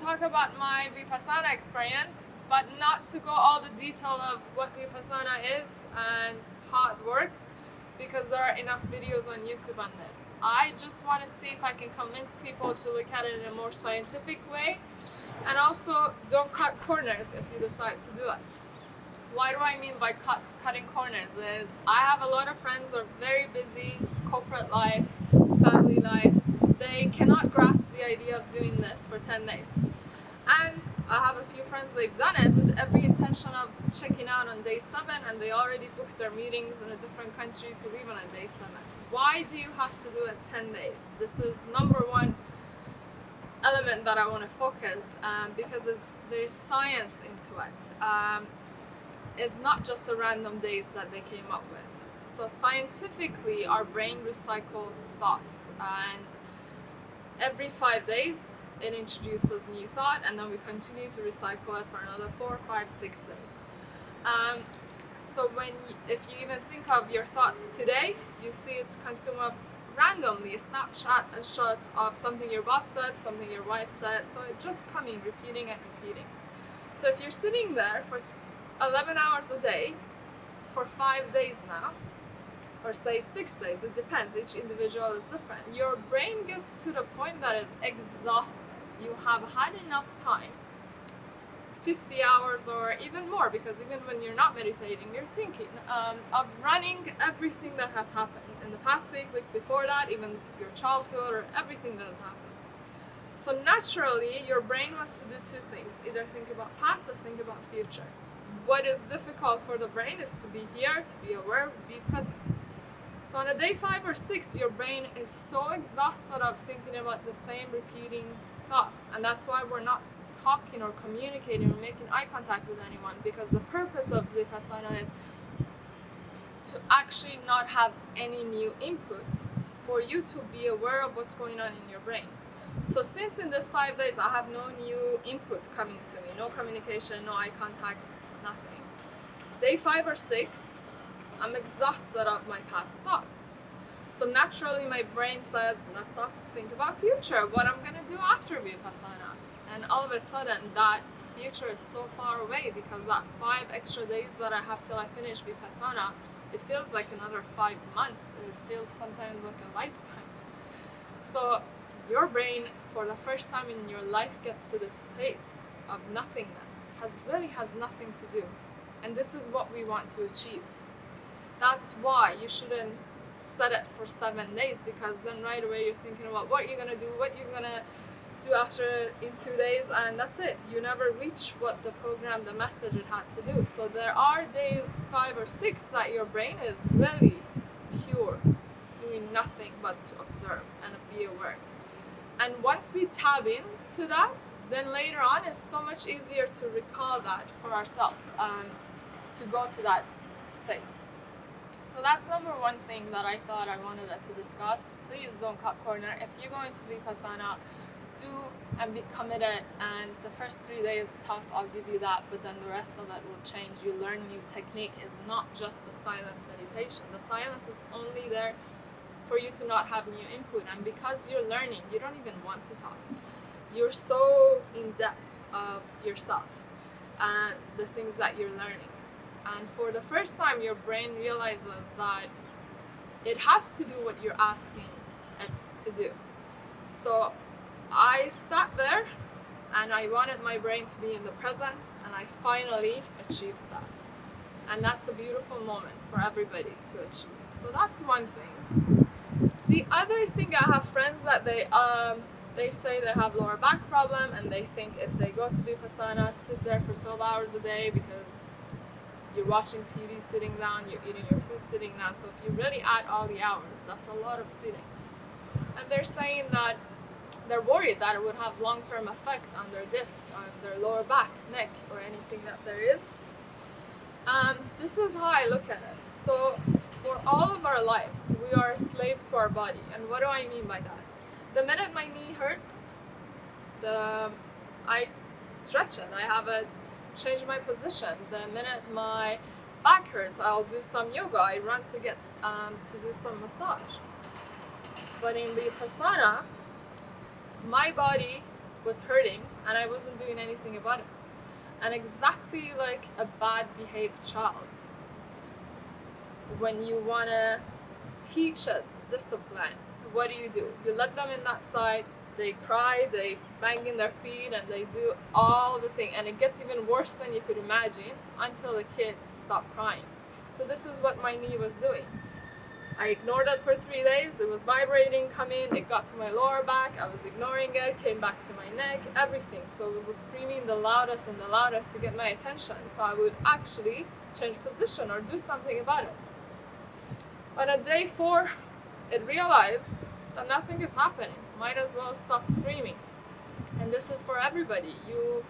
talk about my Vipassana experience, but not to go all the detail of what Vipassana is and how it works, because there are enough videos on YouTube on this. I just want to see if I can convince people to look at it in a more scientific way, and also don't cut corners if you decide to do it. What do I mean by cutting corners is I have a lot of friends that are very busy, corporate life, family life. They cannot grasp the idea of doing this for 10 days. And I have a few friends, they've done it with every intention of checking out on day 7, and they already booked their meetings in a different country to leave on a day 7. Why do you have to do it 10 days? This is number one element that I want to focus because there's science into it. It's not just the random days that they came up with. So scientifically, our brain recycles thoughts, and every 5 days it introduces new thought, and then we continue to recycle it for another 4, 5, 6 days. So if you even think of your thoughts today, you see it consumed of randomly, a snapshot of something your boss said, something your wife said, so it's just coming, repeating and repeating. So if you're sitting there for 11 hours a day for 5 days now, or say 6 days, it depends, each individual is different, your brain gets to the point that is exhausted. You have had enough time, 50 hours or even more, because even when you're not meditating, you're thinking of running everything that has happened in the past week before that, even your childhood, or everything that has happened. So naturally, your brain wants to do two things, either think about past or think about future. What is difficult for the brain is to be here, to be aware, be present. So on a day 5 or 6, your brain is so exhausted of thinking about the same repeating thoughts. And that's why we're not talking or communicating or making eye contact with anyone, because the purpose of Vipassana is to actually not have any new input, for you to be aware of what's going on in your brain. So since in this 5 days I have no new input coming to me, no communication, no eye contact, nothing. Day 5 or 6, I'm exhausted of my past thoughts. So naturally my brain says, let's not think about future, what I'm going to do after Vipassana. And all of a sudden that future is so far away, because that 5 extra days that I have till I finish Vipassana, it feels like another 5 months. It feels sometimes like a lifetime. So your brain, for the first time in your life, gets to this place of nothingness. It has nothing to do. And this is what we want to achieve. That's why you shouldn't set it for 7 days, because then right away you're thinking about what you're gonna do, what you're gonna do after in 2 days, and that's it. You never reach what the program, the message it had to do. So there are days 5 or 6 that your brain is really pure, doing nothing but to observe and be aware. And once we tap into that, then later on it's so much easier to recall that for ourselves, to go to that space. So that's number one thing that I thought I wanted to discuss. Please don't cut corner. If you're going to Vipassana, do and be committed. And the first 3 days is tough, I'll give you that, but then the rest of it will change. You learn new technique. It's not just the silence meditation. The silence is only there for you to not have new input. And because you're learning, you don't even want to talk. You're so in depth of yourself and the things that you're learning. And for the first time, your brain realizes that it has to do what you're asking it to do. So I sat there and I wanted my brain to be in the present, and I finally achieved that. And that's a beautiful moment for everybody to achieve. So that's one thing. The other thing, I have friends that they say they have lower back problem, and they think if they go to Vipassana, sit there for 12 hours a day, because you're watching TV sitting down, you're eating your food sitting down. So if you really add all the hours, that's a lot of sitting. And they're saying that they're worried that it would have long-term effect on their disc, on their lower back, neck, or anything that there is. This is how I look at it. So for all of our lives, we are a slave to our body. And what do I mean by that? The minute my knee hurts, I stretch it. I change my position. The minute my back hurts, I'll do some yoga. I run to get to do some massage. But in Vipassana, my body was hurting and I wasn't doing anything about it. And exactly like a bad behaved child, when you want to teach a discipline, what do? You let them in that side, they cry, they bang in their feet, and they do all the thing, and it gets even worse than you could imagine until the kid stopped crying. So this is what my knee was doing. I ignored it for 3 days. It was vibrating, coming, it got to my lower back, I was ignoring it, came back to my neck, everything. So it was the screaming the loudest and the loudest to get my attention. So I would actually change position or do something about it. But at day 4, it realized that nothing is happening. Might as well stop screaming. And this is for everybody. You,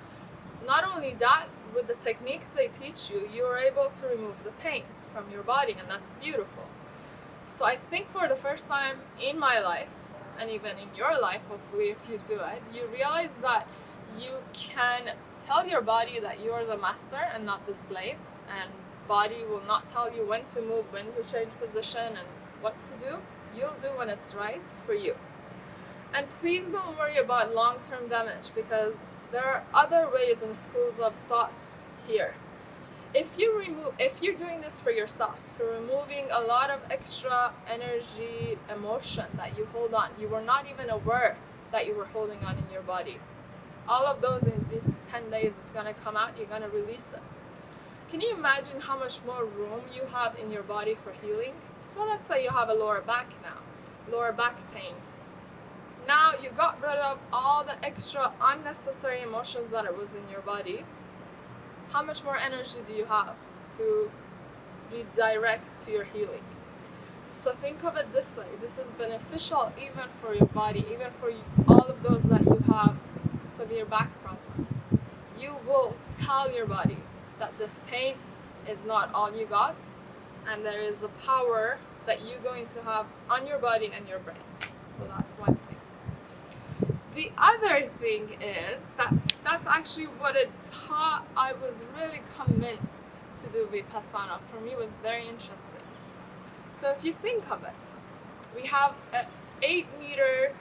not only that, with the techniques they teach you, you're able to remove the pain from your body, and that's beautiful. So I think for the first time in my life, and even in your life, hopefully if you do it, you realize that you can tell your body that you are the master and not the slave, and body will not tell you when to move, when to change position, and what to do. You'll do when it's right for you. And please don't worry about long-term damage, because there are other ways and schools of thoughts here. If you're doing this for yourself, to removing a lot of extra energy, emotion that you hold on, you were not even aware that you were holding on in your body. All of those in these 10 days is gonna come out, you're gonna release it. Can you imagine how much more room you have in your body for healing? So let's say you have a lower back now, lower back pain. Now you got rid of all the extra unnecessary emotions that it was in your body. How much more energy do you have to redirect to your healing? So think of it this way. This is beneficial even for your body, even for all of those that you have severe back problems. You will tell your body that this pain is not all you got, and there is a power that you're going to have on your body and your brain. So that's one thing. The other thing is, that's actually what it taught. I was really convinced to do Vipassana. For me, it was very interesting. So if you think of it, we have an 8-meter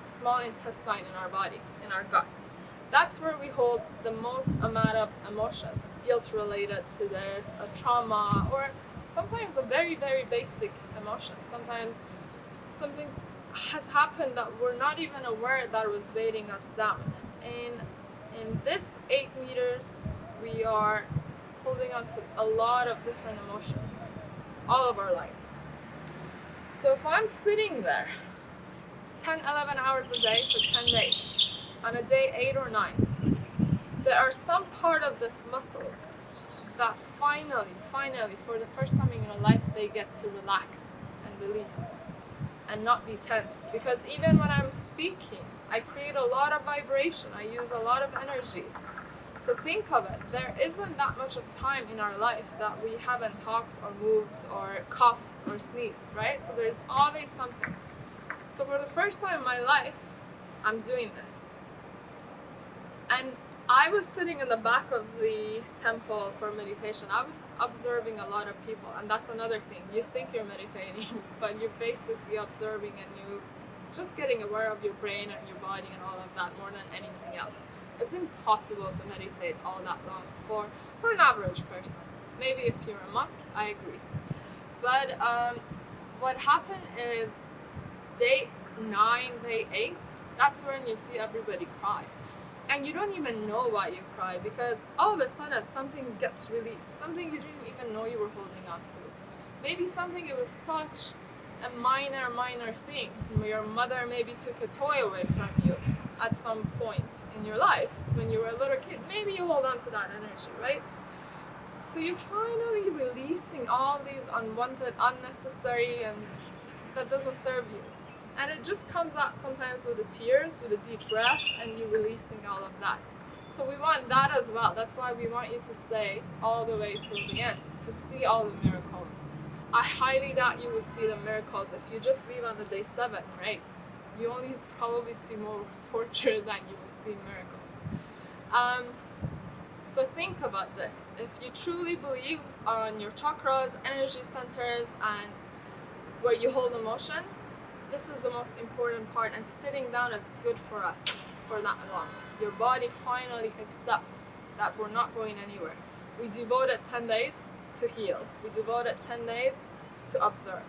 small intestine in our body, in our gut. That's where we hold the most amount of emotions, guilt related to this, a trauma, or sometimes a very, very basic emotion. Sometimes something has happened that we're not even aware that was weighting us down. In this 8 meters, we are holding on to a lot of different emotions, all of our lives. So if I'm sitting there 10, 11 hours a day for 10 days, on a day 8 or 9, there are some part of this muscle that finally, for the first time in your life, they get to relax and release and not be tense. Because even when I'm speaking, I create a lot of vibration, I use a lot of energy. So think of it, there isn't that much of time in our life that we haven't talked or moved or coughed or sneezed, right? So there's always something. So for the first time in my life, I'm doing this. And I was sitting in the back of the temple for meditation. I was observing a lot of people, and that's another thing. You think you're meditating, but you're basically observing, and you just getting aware of your brain and your body and all of that more than anything else. It's impossible to meditate all that long for an average person. Maybe if you're a monk, I agree. But what happened is day 9, day 8, that's when you see everybody cry. And you don't even know why you cry, because all of a sudden something gets released, something you didn't even know you were holding on to. Maybe something, it was such a minor thing. Your mother maybe took a toy away from you at some point in your life when you were a little kid. Maybe you hold on to that energy, right? So you're finally releasing all these unwanted, unnecessary, and that doesn't serve you. And it just comes out sometimes with the tears, with a deep breath, and you releasing all of that. So we want that as well. That's why we want you to stay all the way till the end, to see all the miracles. I highly doubt you would see the miracles if you just leave on the day 7, right? You only probably see more torture than you will see miracles. So think about this. If you truly believe on your chakras, energy centers, and where you hold emotions, This is the most important part, and sitting down is good for us for that long. Your body finally accepts that we're not going anywhere. We devoted 10 days to heal. We devoted 10 days to observe.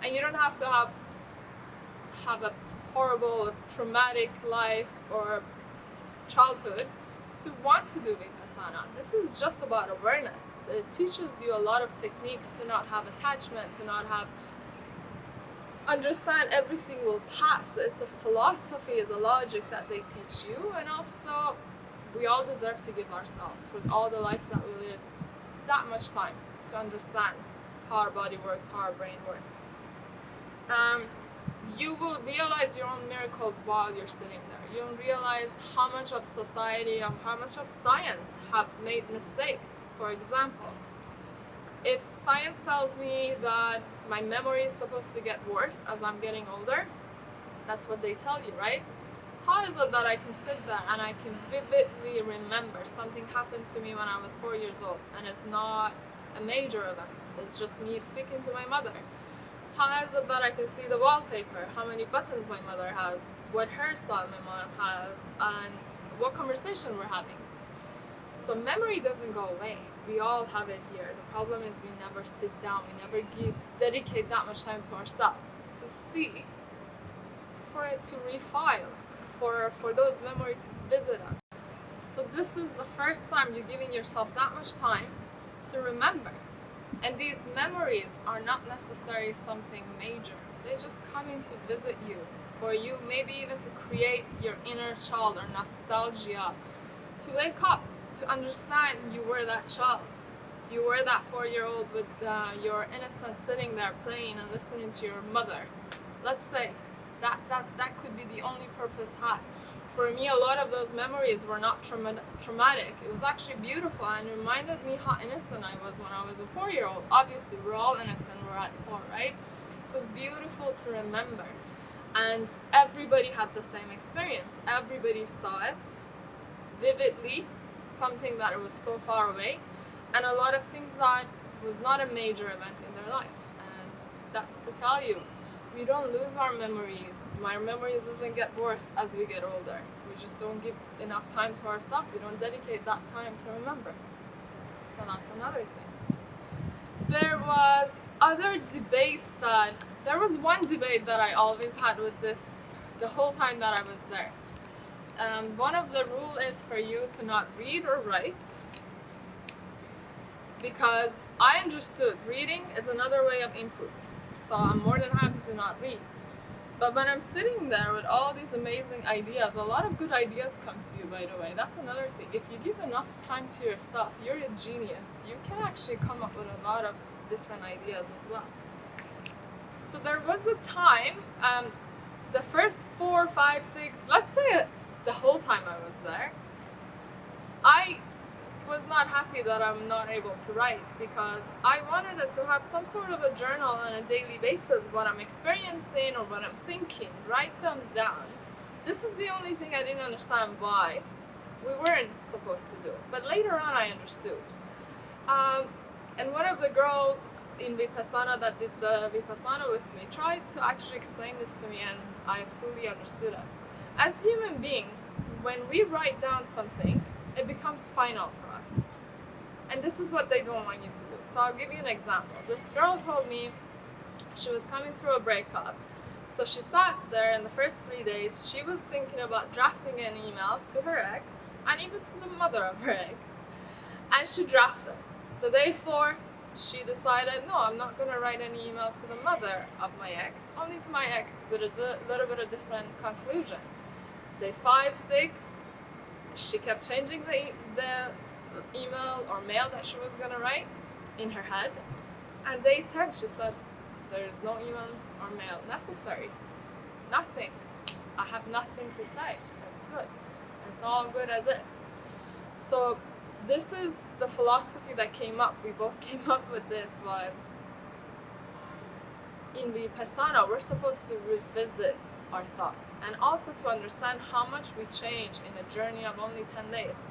And you don't have to have a horrible, traumatic life or childhood to want to do Vipassana. This is just about awareness. It teaches you a lot of techniques to not have attachment, to not have understand everything will pass. It's a philosophy, it's a logic that they teach you, and also we all deserve to give ourselves for all the lives that we live that much time to understand how our body works, how our brain works. You will realize your own miracles while you're sitting there. You'll realize how much of society and how much of science have made mistakes. For example, if science tells me that my memory is supposed to get worse as I'm getting older, that's what they tell you, right? How is it that I can sit there and I can vividly remember something happened to me when I was 4 years old and it's not a major event, it's just me speaking to my mother? How is it that I can see the wallpaper, how many buttons my mother has, what hairstyle my mom has, and what conversation we're having? So memory doesn't go away. We all have it here. The problem is we never sit down, we never dedicate that much time to ourselves to see, for it to refile, for those memories to visit us. So this is the first time you're giving yourself that much time to remember. And these memories are not necessarily something major. They just come in to visit you, for you maybe even to create your inner child or nostalgia, to wake up, to understand you were that child. You were that 4-year-old with your innocence sitting there playing and listening to your mother. Let's say that could be the only purpose had. For me, a lot of those memories were not traumatic. It was actually beautiful and reminded me how innocent I was when I was a 4-year-old. Obviously, we're all innocent, we're at 4, right? So it's beautiful to remember. And everybody had the same experience. Everybody saw it vividly, something that was so far away, and a lot of things that was not a major event in their life. And that to tell you, we don't lose our memories. My memories doesn't get worse as we get older. We just don't give enough time to ourselves. We don't dedicate that time to remember. So that's another thing. There was one debate that I always had with this the whole time that I was there. One of the rules is for you to not read or write, because I understood reading is another way of input. So I'm more than happy to not read. But when I'm sitting there with all these amazing ideas, a lot of good ideas come to you, by the way. That's another thing. If you give enough time to yourself, you're a genius. You can actually come up with a lot of different ideas as well. So there was a time, the first 4, 5, 6, let's say the whole time I was there, I was not happy that I'm not able to write, because I wanted it to have some sort of a journal on a daily basis, what I'm experiencing or what I'm thinking, write them down. This is the only thing I didn't understand why we weren't supposed to do, but later on I understood. And one of the girls in Vipassana that did the Vipassana with me tried to actually explain this to me, and I fully understood it. As human beings, when we write down something, it becomes final for us. And this is what they don't want you to do. So I'll give you an example. This girl told me she was coming through a breakup. So she sat there in the first 3 days. She was thinking about drafting an email to her ex and even to the mother of her ex. And she drafted. The day before, she decided, no, I'm not going to write any email to the mother of my ex, only to my ex with a little bit of different conclusion. Day 5, 6, she kept changing the email or mail that she was going to write in her head. And day 10, she said, there is no email or mail necessary. Nothing. I have nothing to say. It's good. It's all good as is. So this is the philosophy that came up. We both came up with this, was in Vipassana, we're supposed to revisit our thoughts and also to understand how much we change in a journey of only 10 days.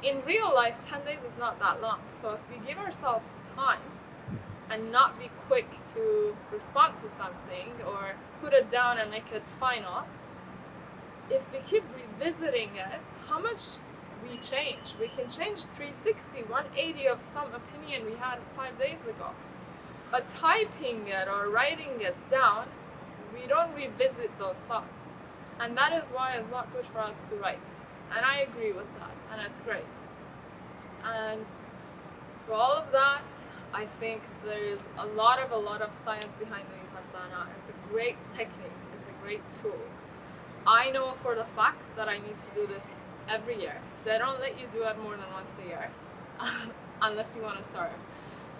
In real life, 10 days is not that long. So if we give ourselves time and not be quick to respond to something or put it down and make it final, if we keep revisiting it, how much we change. We can change 360, 180 of some opinion we had 5 days ago. But typing it or writing it down, we don't revisit those thoughts. And that is why it's not good for us to write. And I agree with that, and it's great. And for all of that, I think there is a lot of science behind the Vipassana. It's a great technique, it's a great tool. I know for the fact that I need to do this every year. They don't let you do it more than once a year, unless you want to serve.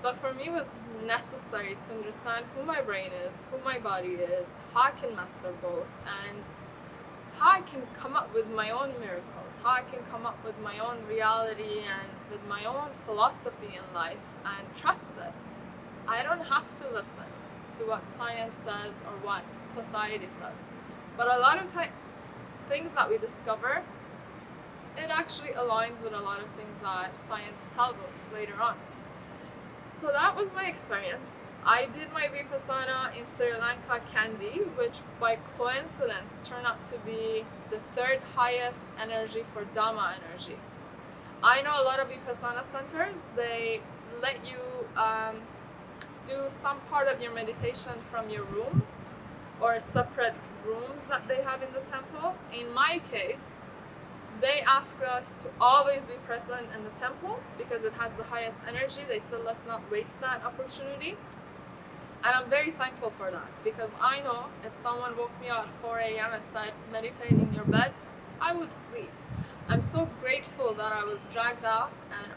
But for me, it was necessary to understand who my brain is, who my body is, how I can master both, and how I can come up with my own miracles, how I can come up with my own reality and with my own philosophy in life, and trust it. I don't have to listen to what science says or what society says. But a lot of things that we discover, it actually aligns with a lot of things that science tells us later on. So that was my experience. I did my Vipassana in Sri Lanka, Kandy, which by coincidence turned out to be the third highest energy for Dhamma energy. I know a lot of Vipassana centers, they let you do some part of your meditation from your room or separate rooms that they have in the temple. In my case, they ask us to always be present in the temple because it has the highest energy. They said let's not waste that opportunity. And I'm very thankful for that, because I know if someone woke me up at 4 a.m. and said meditate in your bed, I would sleep. I'm so grateful that I was dragged out and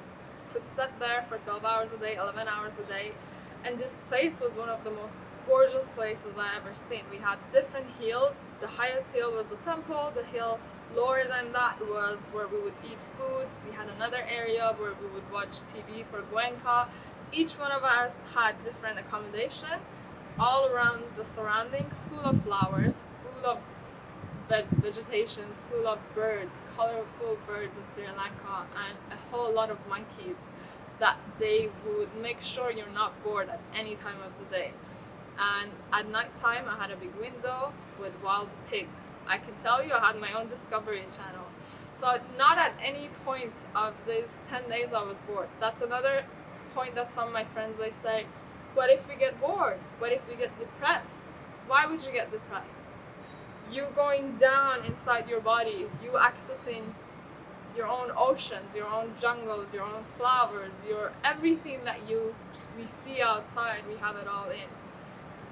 could sit there for 12 hours a day, 11 hours a day. And this place was one of the most gorgeous places I ever seen. We had different hills. The highest hill was the temple. The hill lower than that was where we would eat food. We had another area where we would watch TV for Gwenka. Each one of us had different accommodation all around the surrounding, full of flowers, full of vegetations, full of birds, colorful birds in Sri Lanka, and a whole lot of monkeys that they would make sure you're not bored at any time of the day. And at night time, I had a big window with wild pigs. I can tell you, I had my own Discovery Channel. So not at any point of these 10 days I was bored. That's another point that some of my friends, they say, what if we get bored? What if we get depressed? Why would you get depressed? You going down inside your body, you accessing your own oceans, your own jungles, your own flowers, your everything that we see outside, we have it all in.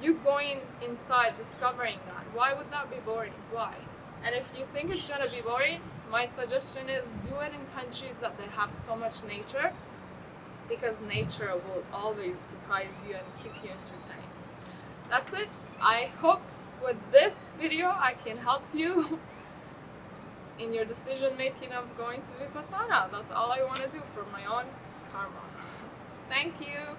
You going inside, discovering that. Why would that be boring? Why? And if you think it's gonna be boring, my suggestion is do it in countries that they have so much nature, because nature will always surprise you and keep you entertained. That's it. I hope with this video I can help you in your decision making of going to Vipassana. That's all I want to do for my own karma. Thank you.